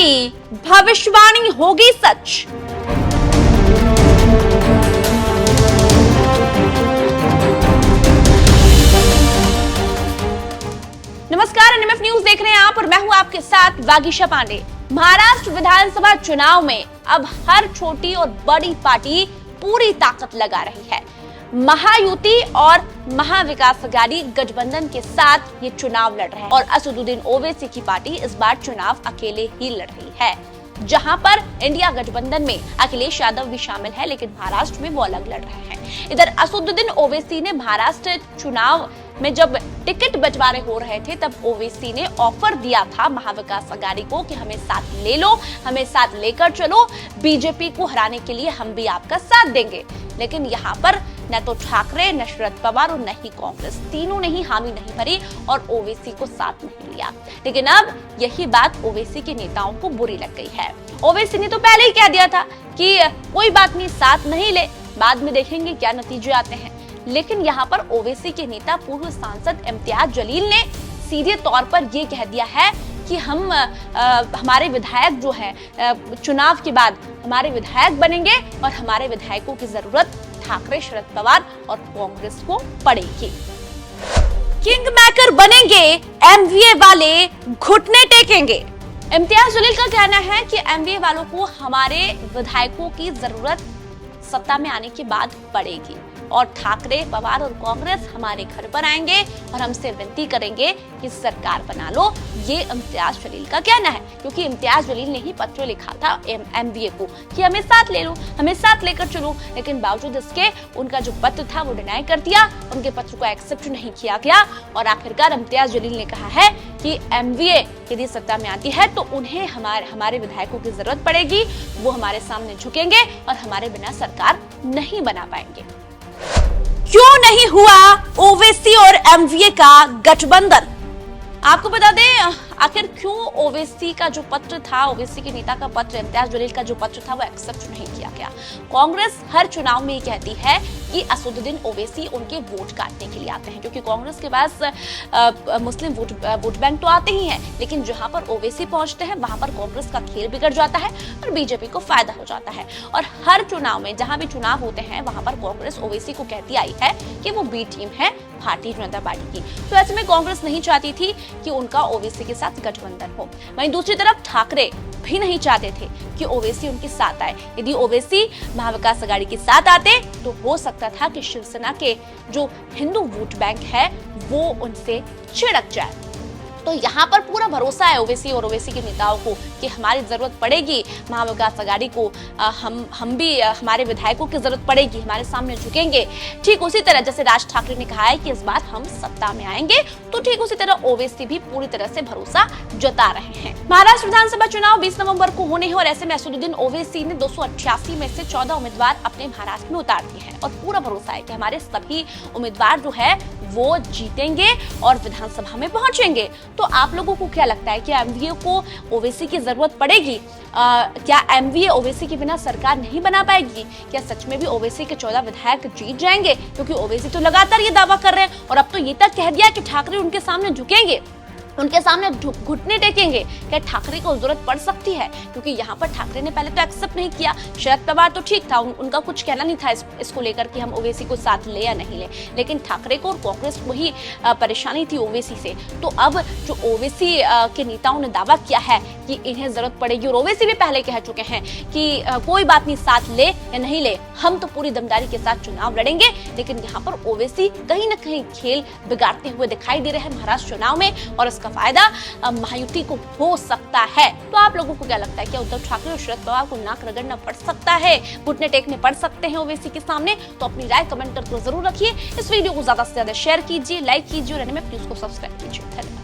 की भविष्यवाणी होगी सच। नमस्कार, एनएमएफ न्यूज देख रहे हैं आप और मैं हूं आपके साथ वागीशा पांडे। महाराष्ट्र विधानसभा चुनाव में अब हर छोटी और बड़ी पार्टी पूरी ताकत लगा रही है। महायुति और महाविकास अघाड़ी गठबंधन के साथ ये चुनाव लड़ रहे हैं और असदुद्दीन ओवैसी की पार्टी इस बार चुनाव अकेले ही लड़ रही है। जहां पर इंडिया गठबंधन में अखिलेश यादव भी शामिल है, लेकिन महाराष्ट्र में वो अलग लड़ रहे हैं। इधर असदुद्दीन ओवैसी ने महाराष्ट्र चुनाव में जब टिकट बंटवारे हो रहे थे तब ओवैसी ने ऑफर दिया था महाविकास अघाड़ी को कि हमें साथ ले लो, हमें साथ लेकर चलो, बीजेपी को हराने के लिए हम भी आपका साथ देंगे। लेकिन यहाँ पर न तो ठाकरे, न शरद पवार और न ही कांग्रेस, तीनों ने ही हामी नहीं भरी और ओवैसी को साथ नहीं लिया। लेकिन अब यही बात ओवैसी के नेताओं को बुरी लग गई है। ओवैसी ने तो पहले ही कह दिया था कि कोई बात नहीं, साथ नहीं ले, बाद में देखेंगे क्या नतीजे आते हैं। लेकिन यहाँ पर ओवैसी के नेता पूर्व सांसद इम्तियाज जलील ने सीधे तौर पर ये कह दिया है कि हमारे विधायक जो है चुनाव के बाद हमारे विधायक बनेंगे और हमारे विधायकों की जरूरत ठाकरे, शरद पवार और कांग्रेस को पड़ेगी। किंग मेकर बनेंगे, एमवीए वाले घुटने टेकेंगे। इम्तियाज जलील का कहना है कि एमवीए वालों को हमारे विधायकों की जरूरत सत्ता में आने के बाद पड़ेगी और ठाकरे, पवार और कांग्रेस हमारे घर पर आएंगे और हमसे विनती करेंगे कि सरकार बना लो। ये इम्तियाज जलील का कहना है, क्योंकि इम्तियाज जलील ने ही पत्र लिखा था एमवीए को कि हमें साथ ले लो, हमें साथ लेकर चलो। लेकिन बावजूद इसके उनका जो पत्र था वो डिनाई कर दिया, उनके पत्र को एक्सेप्ट नहीं किया गया और आखिरकार इम्तियाज जलील ने कहा है कि एमवीए यदि सत्ता में आती है तो उन्हें हमारे विधायकों की जरूरत पड़ेगी, वो हमारे सामने झुकेंगे और हमारे बिना सरकार नहीं बना पाएंगे। क्यों नहीं हुआ ओवैसी और एमवीए का गठबंधन? आपको बता दें आखिर क्यों ओवैसी का जो पत्र था, ओवैसी के नेता का पत्र, इम्तियाज जलील का जो पत्र था वो एक्सेप्ट नहीं किया गया। कांग्रेस हर चुनाव में ये कहती है कि असदुद्दीन ओवैसी उनके वोट काटने के लिए आते हैं, क्योंकि कांग्रेस के पास मुस्लिम वोट बैंक तो आते ही हैं, लेकिन जहां पर ओवैसी पहुंचते हैं वहां पर कांग्रेस का खेल बिगड़ जाता है और बीजेपी को फायदा हो जाता है। और हर चुनाव में जहां भी चुनाव होते हैं वहां पर कांग्रेस ओवैसी को कहती आई है कि वो बी टीम है भारतीय जनता पार्टी की। तो ऐसे में कांग्रेस नहीं चाहती थी कि उनका ओवैसी के साथ गठबंधन हो। वहीं दूसरी तरफ ठाकरे भी नहीं चाहते थे कि ओवैसी उनके साथ आए। यदि ओवैसी महाविकास अघाड़ी के साथ आते तो हो सकता था कि शिवसेना के जो हिंदू वोट बैंक है वो उनसे छिड़क जाए। तो यहाँ पर पूरा भरोसा है ओवैसी और ओवैसी के नेताओं को कि हमारी जरूरत पड़ेगी महाविकास अघाड़ी को, हम भी हमारे विधायकों की जरूरत पड़ेगी, हमारे सामने झुकेंगे। ठीक उसी तरह जैसे राज ठाकरे ने कहा है कि इस बार हम सत्ता में आएंगे, तो ठीक उसी तरह ओवैसी भी पूरी तरह से भरोसा जता रहे हैं। महाराष्ट्र विधानसभा चुनाव 20 नवंबर को होने हैं और ऐसे में असदुद्दीन ओवैसी ने 288 में से 14 उम्मीदवार अपने महाराष्ट्र में उतार दिए हैं और पूरा भरोसा है कि हमारे सभी उम्मीदवार जो है वो जीतेंगे और विधानसभा में पहुंचेंगे। तो आप लोगों को क्या लगता है कि एमवीए को ओवैसी की जरूरत पड़ेगी? क्या एमवीए ओवैसी के बिना सरकार नहीं बना पाएगी? क्या सच में भी ओवैसी के 14 विधायक जीत जाएंगे? क्योंकि ओवैसी तो लगातार ये दावा कर रहे हैं और अब तो ये तक कह दिया कि ठाकरे उनके सामने झुकेंगे, उनके सामने घुटने टेकेंगे। क्या ठाकरे को जरूरत पड़ सकती है? क्योंकि यहाँ पर ठाकरे ने पहले तो एक्सेप्ट नहीं किया। शरद पवार तो ठीक था, उनका कुछ कहना नहीं था इसको लेकर कि हम ओवैसी को साथ ले या नहीं ले, लेकिन ठाकरे को और कांग्रेस को ही परेशानी थी ओवैसी से। तो अब जो ओवैसी के नेताओं ने दावा किया है कि इन्हें जरूरत पड़ेगी और ओवैसी भी पहले कह चुके हैं कि कोई बात नहीं, साथ ले या नहीं ले, हम तो पूरी दमदारी के साथ चुनाव लड़ेंगे। लेकिन यहाँ पर ओवैसी कहीं ना कहीं खेल बिगाड़ते हुए दिखाई दे रहे हैं महाराष्ट्र चुनाव में और का फायदा महायुति को हो सकता है। तो आप लोगों को क्या लगता है, क्या उद्धव ठाकरे और शरद पवार को नाक रगड़ना पड़ सकता है, घुटने टेकने पड़ सकते हैं ओवैसी के सामने? तो अपनी राय कमेंट करके जरूर रखिए। इस वीडियो को ज्यादा से ज्यादा शेयर कीजिए, लाइक कीजिए और एनएमएफ न्यूज को सब्सक्राइब कीजिए। धन्यवाद।